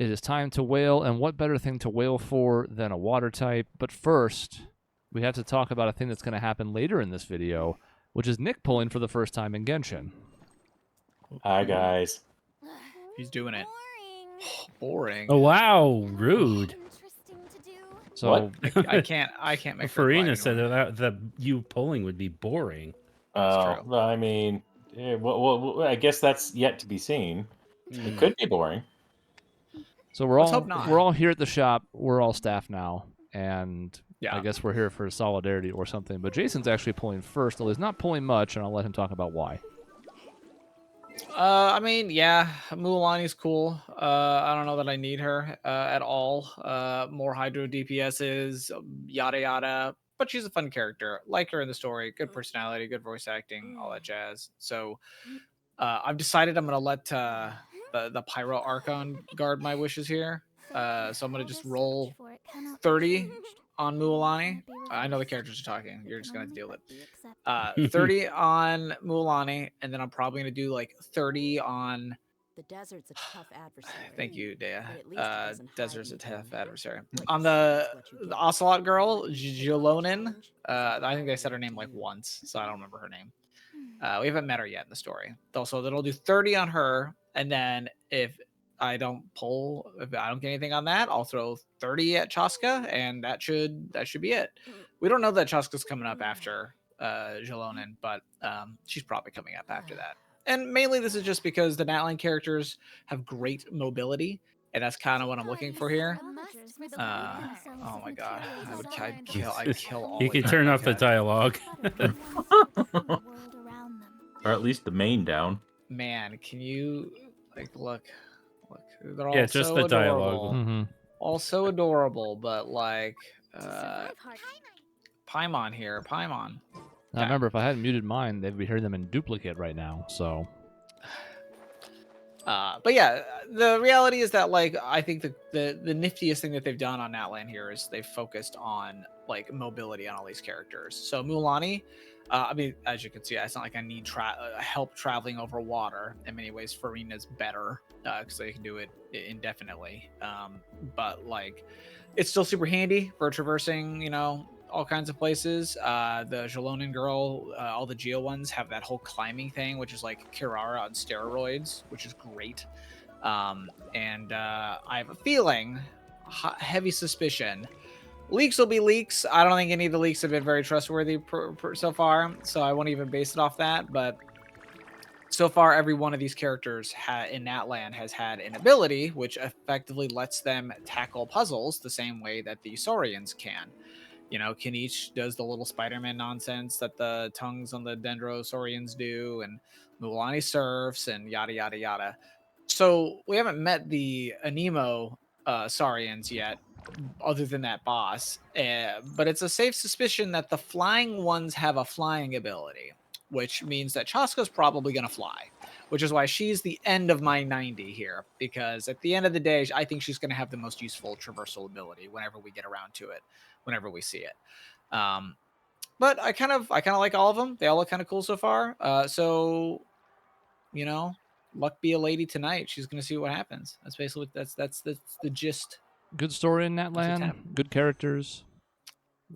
It is time to whale, and what better thing to whale for than a water type? But first, we have to talk about a thing that's going to happen later in this video, which is Nick pulling for the first time in Genshin. Hi, guys. He's doing it. Boring. Oh wow, rude. So What? I can't make her Furina quiet said anymore. that the you polling would be boring. Oh, true. well, I mean, well, I guess that's yet to be seen. It could be boring. So we're Let's all hope not. we're all here at the shop. We're all staff now, and Yeah. I guess we're here for solidarity or something. But Jason's actually pulling first, although he's not pulling much, and I'll let him talk about why. I mean, yeah, Mualani's cool. I don't know that I need her at all. More Hydro DPSs, yada yada. But she's a fun character. Like her in the story. Good personality, good voice acting, all that jazz. So I've decided I'm gonna let the Pyro Archon guard my wishes here. So I'm gonna just roll 30 on Mualani. I know the characters are talking. You're just gonna have to deal with it. 30 on Mualani, and then I'm probably gonna do like 30 on. The desert's a tough adversary. Thank you, Dea. But at least it doesn't hide Desert's a anything tough new. adversary. What On you the see is what you get. Ocelot girl, Jalonin. I think they said her name like once, so I don't remember her name. We haven't met her yet in the story. So then I'll do 30 on her, and then if I don't get anything on that, I'll throw 30 at Chaska, and that should be it. We don't know that Chaska's coming up after Jalonin, but she's probably coming up after that. And mainly this is just because the Natline characters have great mobility, and that's kind of what I'm looking for here. Oh my god, I'd kill all. You of can you. turn off the dialogue. Or at least the main down. Man, can you look? They're all Yeah, just so the adorable. dialogue. Mm-hmm. All so adorable, but like Paimon here, Paimon. Now remember, if I hadn't muted mine, they'd be hearing them in duplicate right now. So But yeah, the reality is that like I think the niftiest thing that they've done on Natlan here is they've focused on like mobility on all these characters. So Mualani, I mean, as you can see, it's not like I need help traveling over water. In many ways, Furina's better because they can do it indefinitely. But like, it's still super handy for traversing, all kinds of places. The Jalonin girl, all the Geo ones have that whole climbing thing, which is like Kirara on steroids, which is great. And I have a feeling, heavy suspicion, leaks will be leaks. I don't think any of the leaks have been very trustworthy so far, so I won't even base it off that. But so far, every one of these characters in Natlan has had an ability which effectively lets them tackle puzzles the same way that the Saurians can. Kinich does the little Spider-Man nonsense that the tongues on the Dendrosaurians do, and Mualani surfs, and yada, yada, yada. So we haven't met the Anemo Saurians yet, other than that boss. But it's a safe suspicion that the flying ones have a flying ability, which means that Chaska's probably going to fly, which is why she's the end of my 90 here, because at the end of the day, I think she's going to have the most useful traversal ability whenever we get around to it, whenever we see it. But I kind of like all of them. They all look kind of cool so far. So, luck be a lady tonight. She's going to see what happens. That's basically that's the gist. good story in Natlan, good characters.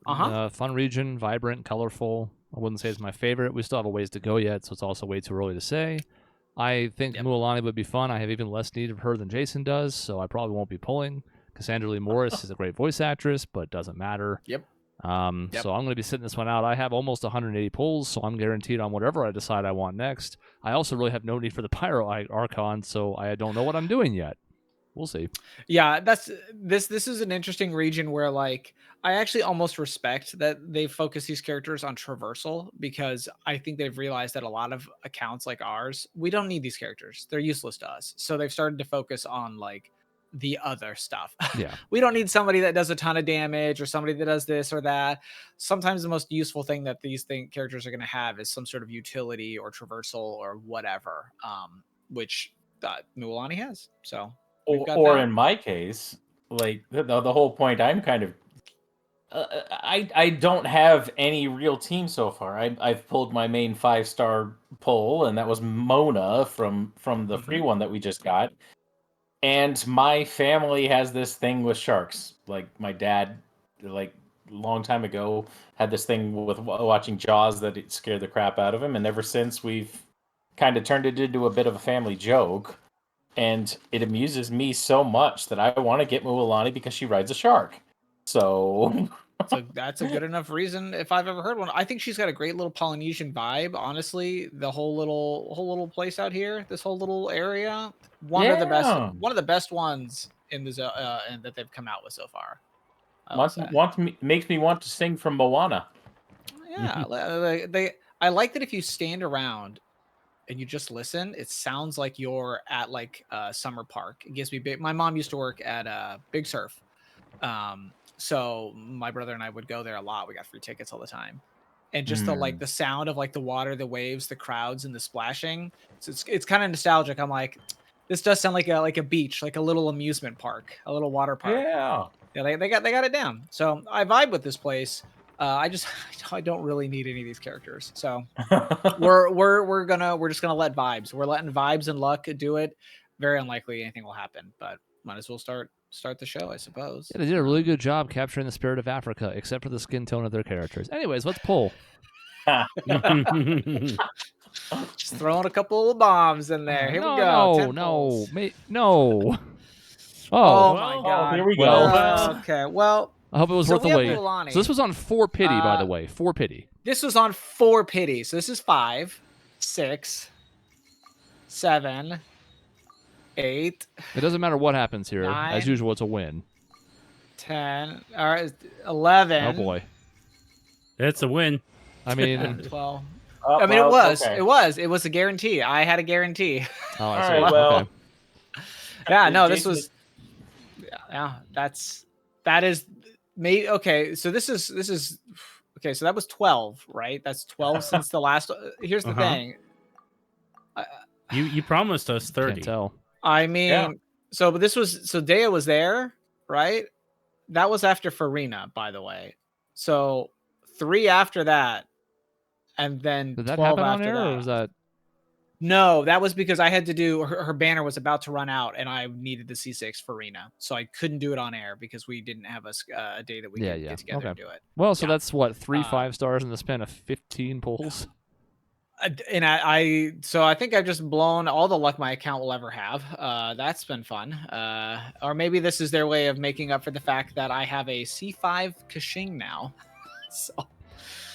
Fun region, vibrant, colorful. I wouldn't say it's my favorite. We still have a ways to go yet, so it's also way too early to say. I think Mualani would be fun. I have even less need of her than Jason does, so I probably won't be pulling. Cassandra Lee Morris is a great voice actress, but doesn't matter. Yep. So I'm going to be sitting this one out. I have almost 180 pulls, so I'm guaranteed on whatever I decide I want next. I also really have no need for the Pyro Archon, so I don't know what I'm doing yet. We'll see. Yeah, this is an interesting region where like I actually almost respect that they focus these characters on traversal, because I think they've realized that a lot of accounts like ours, we don't need these characters. They're useless to us. So they've started to focus on like the other stuff. Yeah. We don't need somebody that does a ton of damage or somebody that does this or that. Sometimes the most useful thing that these characters are going to have is some sort of utility or traversal or whatever, which Mualani has. So Or in my case, like the whole point, I'm kind of I don't have any real team so far. I've pulled my main 5-star pull, and that was Mona from the free one that we just got. And my family has this thing with sharks. Like my dad, like a long time ago, had this thing with watching Jaws that it scared the crap out of him. And ever since, we've kind of turned it into a bit of a family joke. And it amuses me so much that I want to get Mualani because she rides a shark. So So that's a good enough reason if I've ever heard one. I think she's got a great little Polynesian vibe. Honestly, the whole little place out here, this whole little area, one of the best ones in the and that they've come out with so far. Makes me want to sing from Moana. Yeah, I like that if you stand around and you just listen, it sounds like you're at like a summer park. It gives me my mom used to work at Big Surf. So my brother and I would go there a lot. We got free tickets all the time. And just the sound of like the water, the waves, the crowds, and the splashing. So it's kind of nostalgic. I'm like, this does sound like a beach, like a little amusement park, a little water park. Yeah. Yeah, they got it down. So I vibe with this place. I don't really need any of these characters. So we're just gonna let vibes. We're letting vibes and luck do it. Very unlikely anything will happen, but might as well start the show, I suppose. Yeah, they did a really good job capturing the spirit of Africa, except for the skin tone of their characters. Anyways, let's pull. Just throwing a couple of bombs in there. Here we go. No. Oh my god. Here we go. Well, okay. Well, I hope it was worth the wait. Mualani. So this was on 4 pity, by the way. 4 pity. This was on 4 pity. So this is 5, 6, 7, 8. It doesn't matter what happens here. 9, As usual, it's a win. 10. All right, 11. Oh boy. It's a win. I mean, 12. Oh, I mean, well, it was a guarantee. I had a guarantee. oh, I All see. right, well. Okay. Yeah, no, this was. Yeah, that is. Okay, so this is. Okay, so that was 12, right? That's 12 since the last. Here's the thing. You promised us 30. Can't tell. I mean, Yeah. but this was Dea was there, right? That was after Furina, by the way. So 3 after that, and then Did that 12 happen on after air, that. or was that? No, that was because I had to do her banner was about to run out, and I needed the C6 Furina, so I couldn't do it on air because we didn't have a day that we could get together and do it. Well, so Yeah. that's what 3 5-stars in the span of 15 pulls. And so I think I've just blown all the luck my account will ever have. That's been fun. Or maybe this is their way of making up for the fact that I have a C5 Kashing now. So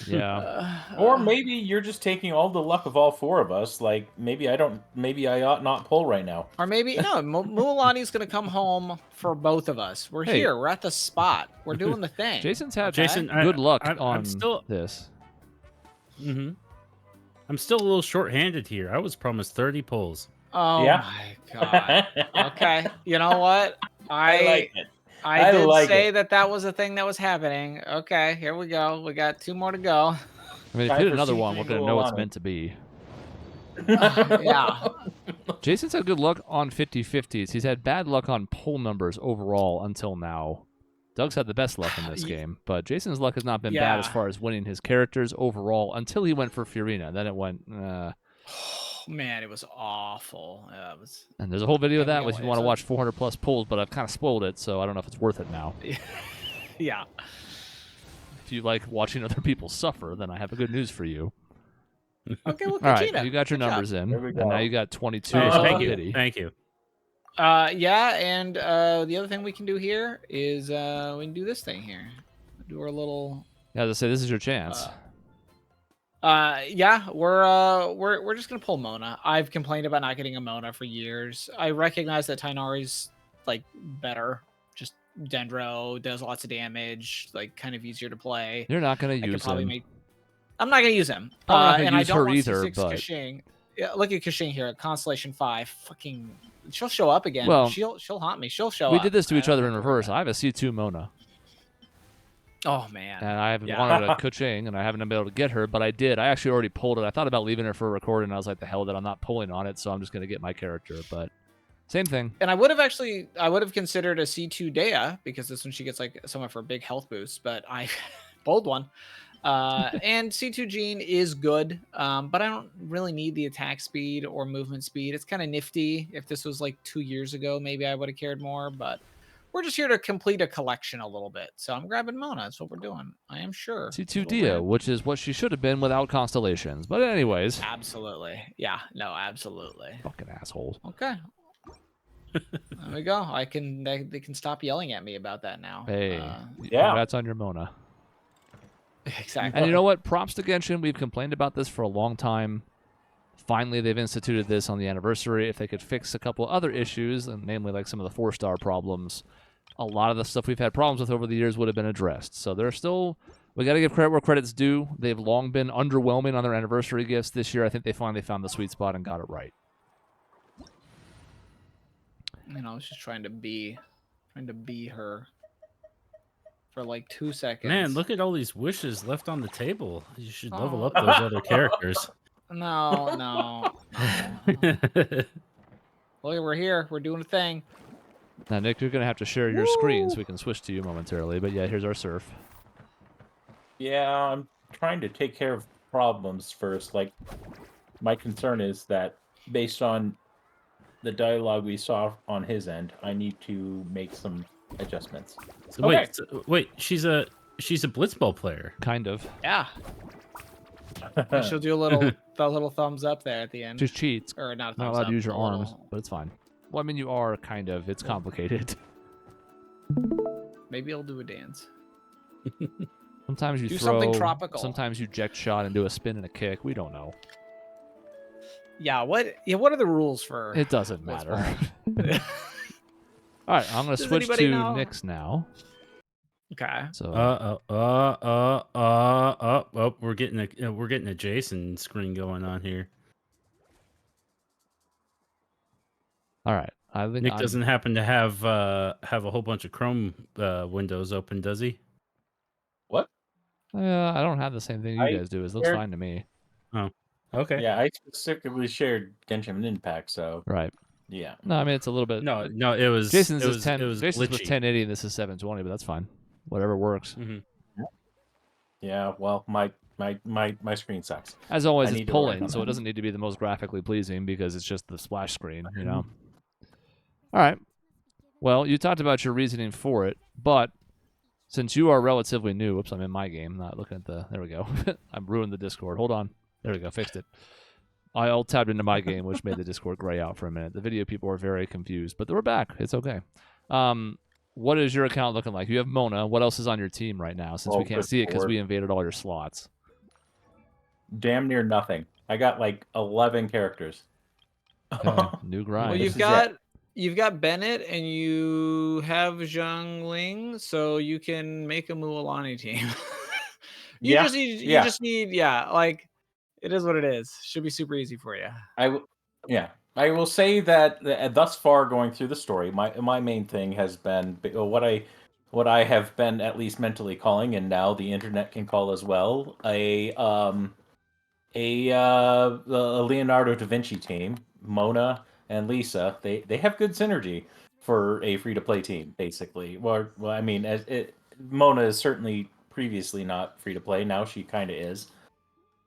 Yeah. Or maybe you're just taking all the luck of all 4 of us. Like maybe I ought not pull right now. Or maybe no, Mualani's gonna come home for both of us. We're here. We're at the spot. We're doing the thing. Jason's had Jason, good luck I'm on still- this. Mm-hmm. I'm still a little short-handed here. I was promised 30 pulls. Oh Yeah. my god. Okay. You know what? I like it. I did like say it. that was a thing that was happening. Okay, here we go. We got 2 more to go. I mean, if Time you hit for another one, we're C3 going to know what's Mualani. meant to be. Yeah. Jason's had good luck on 50-50s. He's had bad luck on pull numbers overall until now. Doug's had the best luck in this game, but Jason's luck has not been bad as Yeah. far as winning his characters overall until he went for Furina. Then it went, Oh, man, it was awful. It was. and there's a whole video of that if you want to So- watch 400 plus pulls, but I've kind of spoiled it, so I don't know if it's worth it now. Yeah. If you like watching other people suffer, then I have a good news for you. Okay, well, All right, Kachina, you got your good job. numbers in, There we and go. now you got 22. Oh, so Thank you. pity. Thank you. Yeah, and the other thing we can do here is we can do this thing here. Do our little. Yeah, as I say, this is your chance. Yeah, we're just gonna pull Mona. I've complained about not getting a Mona for years. I recognize that Tainari's like better. Just Dendro does lots of damage, like kind of easier to play. You're not going I to could use probably him. make. I'm not gonna use him. Probably not gonna and I use don't her want either, C6 but- Kashing. Yeah, look at Kashing here at Constellation 5. Fucking, she'll show up again. Well, she'll haunt me. She'll show We up. did this to I each don't other in have to worry reverse. about I have a C2 Mona, it. Oh man. and I haven't Yeah. wanted a Kuching, and I haven't been able to get her, but I did. I actually already pulled it. I thought about leaving her for a record, and I was like, the hell that I'm not pulling on it, so I'm just going to get my character. But same thing. And I would have considered a C2 Dea because this one she gets like some of her big health boosts, but I pulled one. And C2 Gene is good, but I don't really need the attack speed or movement speed. It's kind of nifty. If this was like 2 years ago, maybe I would have cared more, but we're just here to complete a collection a little bit. So I'm grabbing Mona. That's what we're doing. I am sure. C2 Dio, which is what she should have been without constellations. But anyways. Absolutely. Yeah, no, absolutely. Fucking assholes. Okay. There we go. They can stop yelling at me about that now. Hey, yeah. Congrats on your Mona. Exactly. And you know what? Props to Genshin. We've complained about this for a long time. Finally, they've instituted this on the anniversary. If they could fix a couple other issues, and namely like some of the 4-star problems, a lot of the stuff we've had problems with over the years would have been addressed. So they're still, we got to give credit where credit's due. They've long been underwhelming on their anniversary gifts. This year, I think they finally found the sweet spot and got it right. I was just trying to be her for like 2 seconds. Man, look at all these wishes left on the table. You should level up those other characters. No. Look, we're here. We're doing a thing. Now, Nick, you're going to have to share your screen so we can switch to you momentarily. But yeah, here's our surf. Yeah, I'm trying to take care of problems first. Like, my concern is that based on the dialogue we saw on his end, I need to make some adjustments. So wait, she's a blitzball player. Kind of. Yeah. And she'll do the little thumbs up there at the end. Just cheats. Or not. Not allowed to use your arms, but it's fine. Well, I mean, you are kind of. It's complicated. Maybe I'll do a dance. Sometimes you do throw. Something tropical. Sometimes you eject shot and do a spin and a kick. We don't know. Yeah. What are the rules for? It doesn't matter. All right, I'm going to switch to know? Nick's now. Okay. So. We're getting a Jason screen going on here. All right. I think Nick doesn't happen to have a whole bunch of Chrome windows open, does he? What? I don't have the same thing you guys do. It looks shared... fine to me. Oh, okay. Yeah, I specifically shared Genshin Impact, so right. Yeah. No, I mean it's a little bit. No, it was Jason's it is was 10. It was Jason's was glitchy. 1080 and this is 720, but that's fine. Whatever works. Mm-hmm. Yeah. Well, my screen sucks. As always, I it's need to work pulling, on so that. it doesn't need to be the most graphically pleasing because it's just the splash screen, you know. All right. Well, you talked about your reasoning for it, but since you are relatively new, oops, I'm in my game, not looking at the. There we go. I've ruined the Discord. Hold on. There we go. Fixed it. I all tabbed into my game, which made the Discord gray out for a minute. The video people were very confused, but we're back. It's okay. What is your account looking like? You have Mona. What else is on your team right now? Since we can't see it because we invaded all your slots. Damn near nothing. I got like 11 characters. Okay. New grind. Well, you've got Bennett and you have Zhang Ling, so you can make a Mualani team. You just need like. It is what it is. Should be super easy for you. I will say that thus far going through the story, my main thing has been what I have been at least mentally calling, and now the internet can call as well, a Leonardo da Vinci team. Mona and Lisa, they have good synergy for a free to play team, basically. Well, I mean, Mona is certainly previously not free to play. Now she kind of is.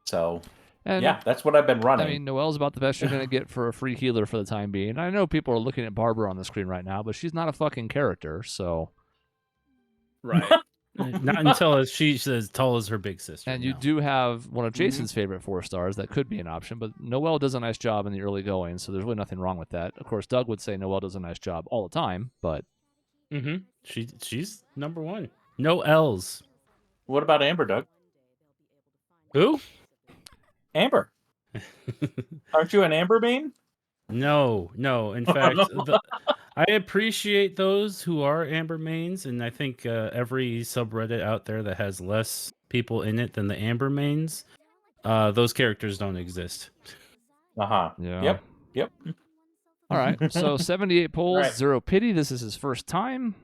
So. And yeah, that's what I've been running. I mean, Noelle's about the best you're going to get for a free healer for the time being. I know people are looking at Barbara on the screen right now, but she's not a fucking character, so... Right. Not until she's as tall as her big sister. And you do have one of Jason's favorite 4-stars. That could be an option, but Noelle does a nice job in the early going, so there's really nothing wrong with that. Of course, Doug would say Noelle does a nice job all the time, but... She's number one. No L's. What about Amber, Doug? Who? Amber. Aren't you an Amber main? No. In fact, I appreciate those who are Amber mains, and I think every subreddit out there that has less people in it than the Amber mains, those characters don't exist. Yeah. Yep. All right. So 78 polls, right. 0 pity. This is his first time.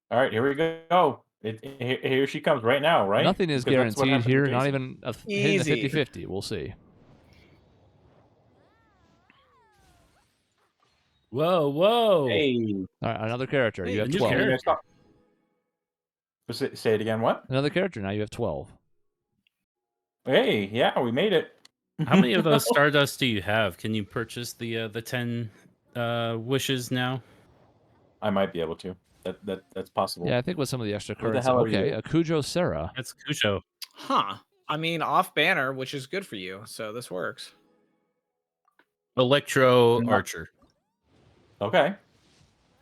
All right, here we go. Here she comes right now, right? Nothing is guaranteed here. Not even hitting a 50-50. We'll see. Whoa. Hey. All right, another character. Hey, you have new 12. character. Say it again. What? Another character. Now you have 12. Hey, yeah, we made it. How many of those Stardust do you have? Can you purchase the 10 wishes now? I might be able to. That's possible. Yeah, I think with some of the extra Who the currency. hell are Okay, you? a Cujo Serra. That's Kusho. Huh. I mean, off banner, which is good for you, so this works. Electro No. Archer. Okay.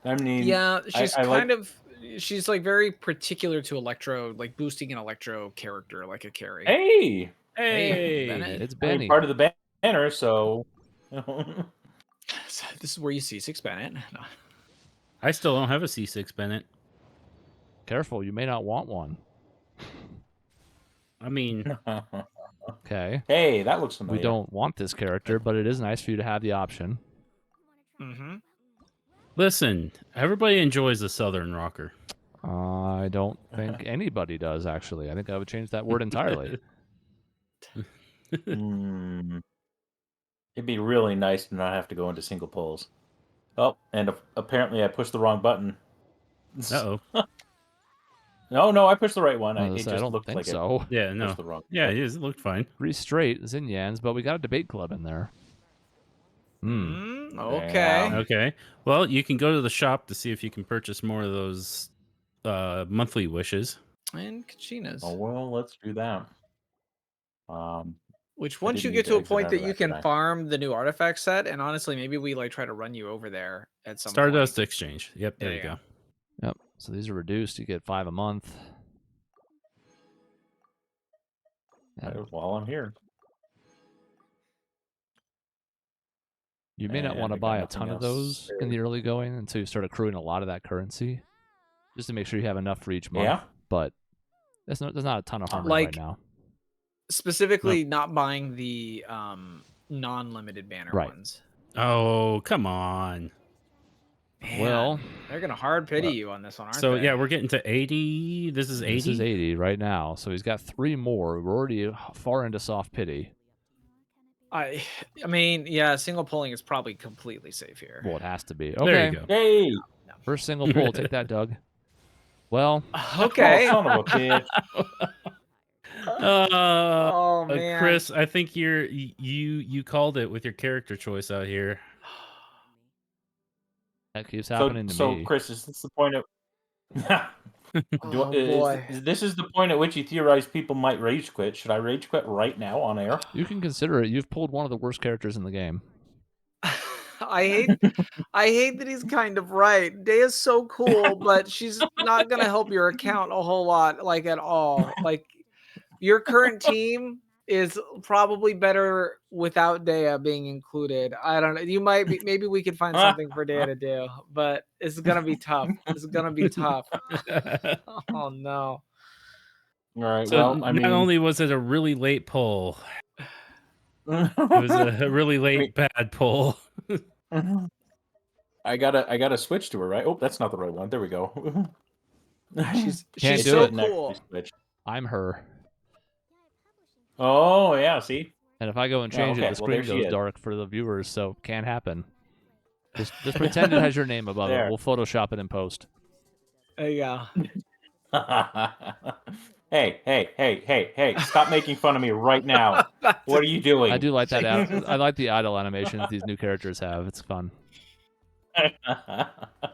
I mean, Yeah, she's I like- she's like very particular to Electro, like boosting an Electro character like a carry. Hey, Hey, Bennett. It's I Benny. mean, part of the banner, so. This is where you see 6 Bennett. No. I still don't have a C6 Bennett. Careful, you may not want one. I mean, Okay. Hey, that looks familiar. We don't want this character, but it is nice for you to have the option. Mm-hmm. listen, everybody enjoys a Southern rocker. I don't think anybody does, actually. I think I would change that word entirely. Mm. It'd be really nice to not have to go into single polls. Oh, and apparently I pushed the wrong button. Uh-oh. No, I pushed the right one. I It was just gonna say, I don't looked think like so. Yeah, I no. pushed the wrong. Yeah, it is. It looked fine. 3 straight Xinyans, but we got a debate club in there. Okay. Damn. Okay. Well, you can go to the shop to see if you can purchase more of those monthly wishes. And Kachina's. Oh well, let's do that. Which I once you didn't get need to to a exit point out that of you that, can did I? farm the new artifact set, and honestly, maybe we like try to run you over there at some Stardust point. Exchange. Yep, there you go. Yep. So these are reduced. You get 5 a month. And While I'm here. you may not And want to I got buy a nothing ton of else those in the early going until you start accruing a lot of that currency, just to make sure you have enough for each month. Yeah. But there's not a ton of harm Like- right now. Specifically, not buying the non-limited banner Right. ones. Oh, come on. Man, Well, they're gonna hard pity you on this one, aren't So, they? yeah, we're getting to 80. This is 80? this is 80 right now. So he's got 3 more. We're already far into soft pity. I mean, yeah, single pulling is probably completely safe here. Well, it has to be. Okay. There you go. Yay! First single pull. Take that, Doug. Well, Okay. Oh, son of a bitch. Oh man, Chris, I think you called it with your character choice out here. that keeps happening to So, me. Chris, is this the point of? Oh, boy. This is the point at which you theorize people might rage quit. Should I rage quit right now on air? You can consider it. You've pulled one of the worst characters in the game. I hate that he's kind of right. Daya's so cool, but she's not gonna help your account a whole lot, like at all. Like your current team is probably better without Daya being included. I don't know. You might be. Maybe we could find something for Daya to do, but it's gonna be tough. It's gonna be tough. Oh no. All right. So well, I not mean, only was it a really late pull, it was a really late bad pull. I gotta switch to her, right? Oh, that's not the right one. There we go. She's Can't she's do so it. cool. I'm her. Oh yeah, see. And if I go and change okay, it, the well, there screen she goes is. dark for the viewers, so can't happen. Just pretend it has your name above it. There. We'll Photoshop it in post. There you go. Hey! Stop making fun of me right now. What are you doing? I do like that. I like the idle animations these new characters have. It's fun.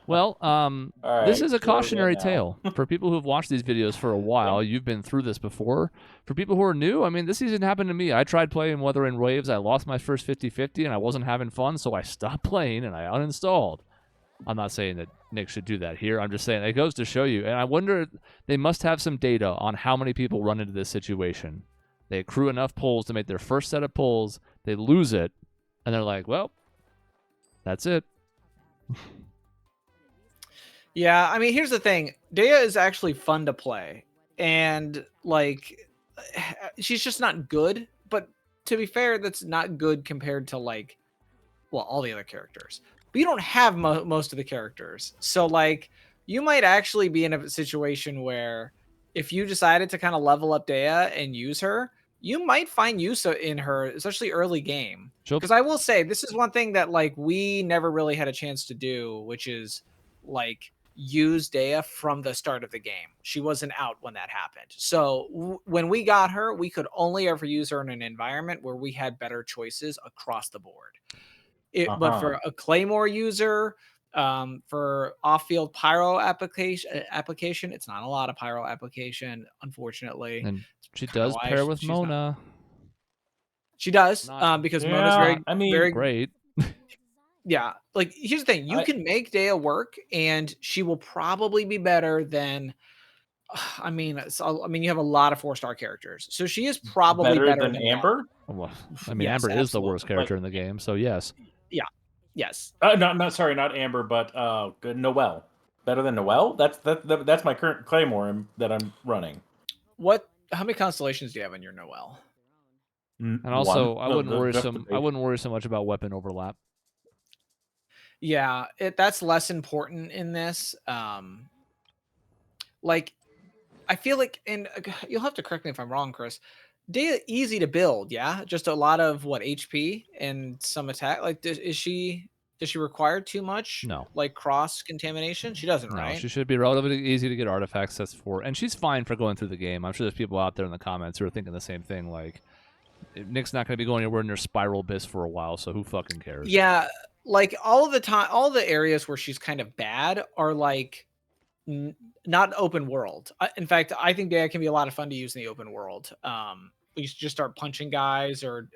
Well, All this right, is a so we're cautionary good now. tale for people who have watched these videos for a while. You've been through this before. For people who are new, I mean, this season happened to me. I tried playing Wuthering Waves. I lost my first 50-50, and I wasn't having fun, so I stopped playing and I uninstalled. I'm not saying that Nick should do that here. I'm just saying it goes to show you. And I wonder, they must have some data on how many people run into this situation. They accrue enough pulls to make their first set of pulls. They lose it, and they're like, well, that's it. Yeah, I mean, here's the thing. Daya is actually fun to play. And, like, she's just not good. But to be fair, that's not good compared to, like, well, all the other characters. But you don't have most of the characters. So, like, you might actually be in a situation where if you decided to kind of level up Daya and use her, you might find use in her, especially early game. Because I will say, this is one thing that, like, we never really had a chance to do, which is, like, use Dea from the start of the game. She wasn't out when that happened. So when we got her, we could only ever use her in an environment where we had better choices across the board. But for a Claymore user, for off-field pyro application, it's not a lot of pyro application, unfortunately. And she does pair with Mona. She does, Not- because Yeah, Mona's I mean, very Great. yeah. Like, here's the thing: you can make Dea work, and she will probably be better than. I mean, you have a lot of 4-star characters, so she is probably better than Amber. Well, I mean, Yes, Amber is the worst absolutely. character in the game, so yes. Yeah. Yes. Not sorry, not Amber, but good Noelle. Better than Noelle? That's my current Claymore that I'm running. How many constellations do you have in your Noelle? And also, One. I wouldn't worry so much about weapon overlap. Yeah, that's less important in this. Like, I feel like, and you'll have to correct me if I'm wrong, Chris. Dea easy to build, yeah. Just a lot of HP and some attack. Like, does she require too much? No. Like cross contamination, she doesn't, No, right? she should be relatively easy to get artifacts sets for, and she's fine for going through the game. I'm sure there's people out there in the comments who are thinking the same thing. Like, Nick's not going to be going anywhere near Spiral Abyss for a while, so who fucking cares? Yeah, like all the areas where she's kind of bad are like not open world. In fact, I think Dea can be a lot of fun to use in the open world. You should just start punching guys, or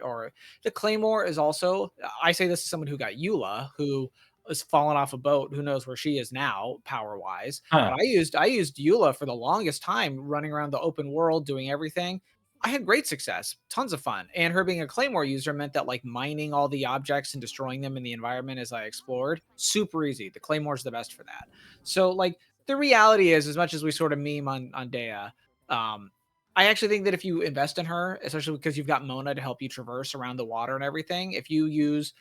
the Claymore is also. I say this as someone who got Eula, who has fallen off a boat. Who knows where she is now, power wise? But I used Eula for the longest time, running around the open world, doing everything. I had great success, tons of fun. And her being a Claymore user meant that, like, mining all the objects and destroying them in the environment as I explored, super easy. The Claymore's the best for that. So, like, the reality is, as much as we sort of meme on Dea, I actually think that if you invest in her, especially because you've got Mona to help you traverse around the water and everything, if you use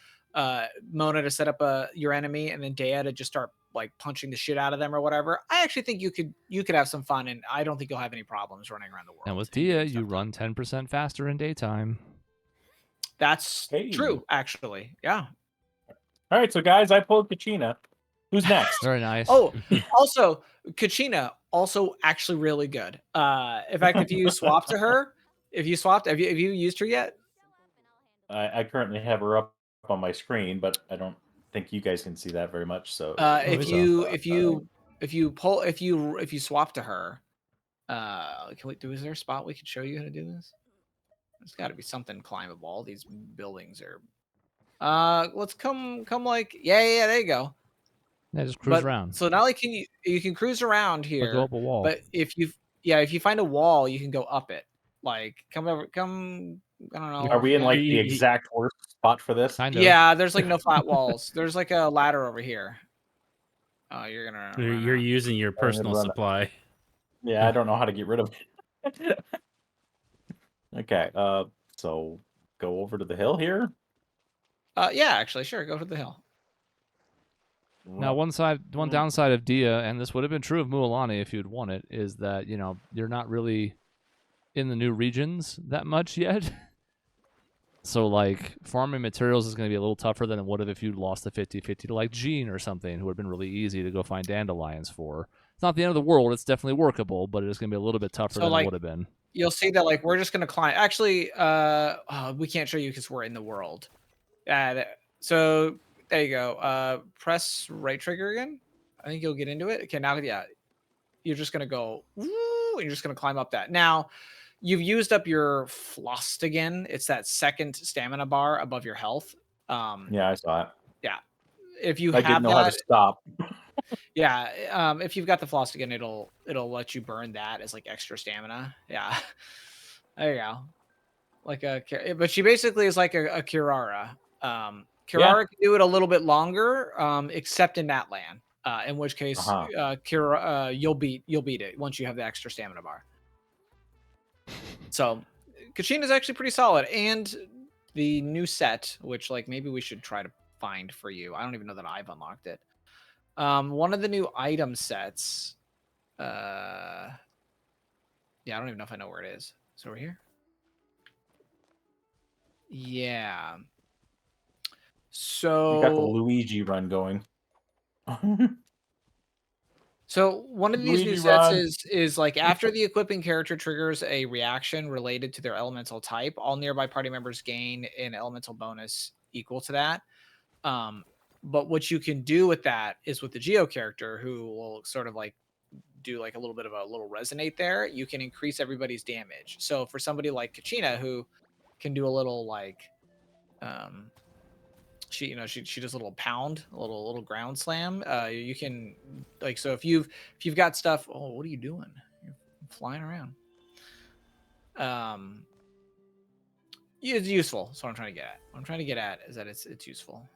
Mona to set up your enemy and then Dea to just start like punching the shit out of them or whatever, I actually think you could have some fun, and I don't think you'll have any problems running around the world. And with Dea, you run 10% faster in daytime. That's true, actually. Yeah. All right, so guys, I pulled Kachina. Who's next? Very nice. Oh, also, Kachina, also actually really good. In fact, if you swap to her, have you used her yet? I currently have her up on my screen, but I don't think you guys can see that very much. So if you swap to her, is there a spot we could show you how to do this? There's got to be something climbable. All these buildings are. Let's come like yeah. There you go. Yeah, just cruise around. So not only can you can cruise around here, go up a wall. but if you find a wall, you can go up it. Like come. I don't know. Are we in like the exact worst spot for this? Kind of. Yeah, there's like no flat walls. There's like a ladder over here. Oh, You're using your personal supply. Yeah, I don't know how to get rid of it. Okay, so go over to the hill here. Yeah, actually, sure, go to the hill. Now, one downside of Dea, and this would have been true of Mualani if you'd won it, is that you're not really in the new regions that much yet. So, like, farming materials is going to be a little tougher than it would have if you'd lost the 50-50 to, like, Jean or something, who would have been really easy to go find dandelions for. It's not the end of the world. It's definitely workable, but it's going to be a little bit tougher than it would have been. You'll see that, like, we're just going to climb. Actually, we can't show you because we're in the world. So, there you go. Press right trigger again. I think you'll get into it. Okay, now, yeah. You're just going to go, woo, and you're just going to climb up that. Now, you've used up your flossed again. It's that second stamina bar above your health. Yeah, I saw it. Yeah. If you didn't know how to stop. Yeah, if you've got the floss again, it'll let you burn that as like extra stamina. Yeah, there you go. But she basically is like a Kirara. Kirara can do it a little bit longer, except in that land. In which case, Kirara, you'll beat it once you have the extra stamina bar. So, Kachina is actually pretty solid, and the new set, which like maybe we should try to find for you. I don't even know that I've unlocked it. One of the new item sets. Yeah, I don't even know if I know where it is. Is it over here? Yeah. So you got the Luigi run going. So one of these new Luigi sets run. is like after the equipping character triggers a reaction related to their elemental type, all nearby party members gain an elemental bonus equal to that. But what you can do with that is with the Geo character, who will sort of like do like a little bit of a little resonate there, you can increase everybody's damage. So for somebody like Kachina, who can do a little like she does a little pound, a little ground slam. You can like, so if you've got stuff. Oh, what are you doing? You're flying around. It's useful. That's what I'm trying to get at. What I'm trying to get at is that it's useful.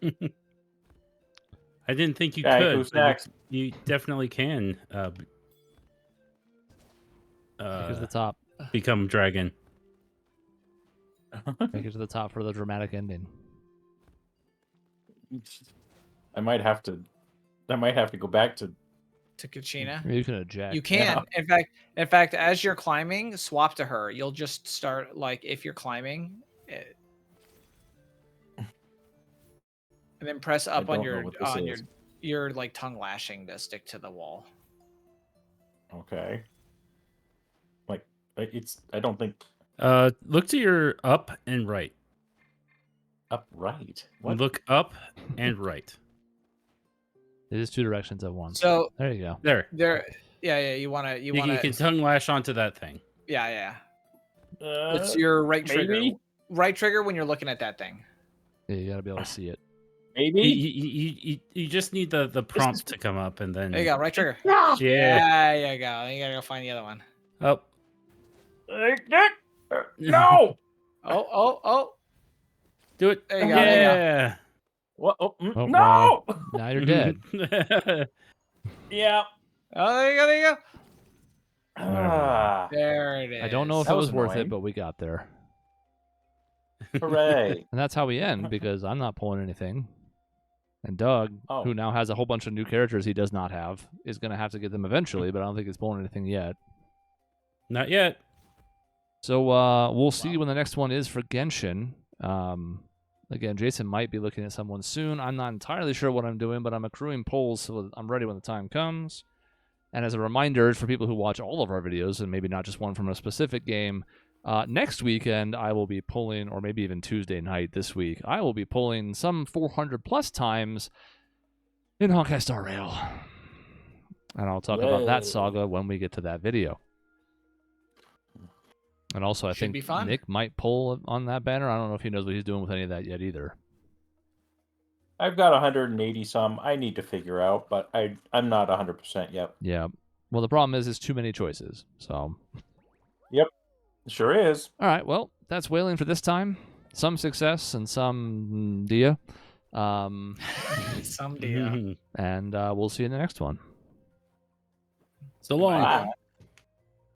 I didn't think you Okay, could. who's but you- next? You definitely can Take it to the top. become dragon. Take it to the top for the dramatic ending. I might have to go back to. Kachina. You can eject. You can. Yeah. In fact, as you're climbing, swap to her. You'll just start like if you're climbing, and then press up on don't know what this is. your like tongue lashing to stick to the wall. Okay. Like I don't think Look to your up and right. upright. What? Look up and right. It is two directions at once. So there you go. there. Yeah. You wanna You can tongue lash onto that thing. Yeah. It's your right trigger. maybe? Right trigger when you're looking at that thing. Yeah, you gotta be able to see it. Maybe. You just need the prompt to come up, and then There you go. Right trigger. Yeah. There you go. You gotta go find the other one. Oh. No. Oh. Do it. There you go, there you go. Yeah. What? Oh, Oh, no. Now you're dead. Yeah. Oh, there you go. Ah, There it is. I don't know if That it was was worth annoying. it, but we got there. hooray. And that's how we end, because I'm not pulling anything. And Doug, Oh. who now has a whole bunch of new characters he does not have, is going to have to get them eventually, but I don't think he's pulling anything yet. Not yet. So we'll see when the next one is for Genshin. Again, Jason might be looking at someone soon. I'm not entirely sure what I'm doing, but I'm accruing polls so I'm ready when the time comes. And as a reminder for people who watch all of our videos, and maybe not just one from a specific game, next weekend I will be pulling, or maybe even Tuesday night this week, I will be pulling some 400 plus times in Honkai Star Rail. And I'll talk about that saga when we get to that video. And also, I think be fun. Nick might pull on that banner. I don't know if he knows what he's doing with any of that yet either. I've got 180 some. I need to figure out, but I'm not 100% yet. Yeah. Well, the problem is too many choices. So. Yep. Sure is. All right. Well, that's whaling for this time. Some success and some dia. Some dia. And we'll see you in the next one. So long. Bye.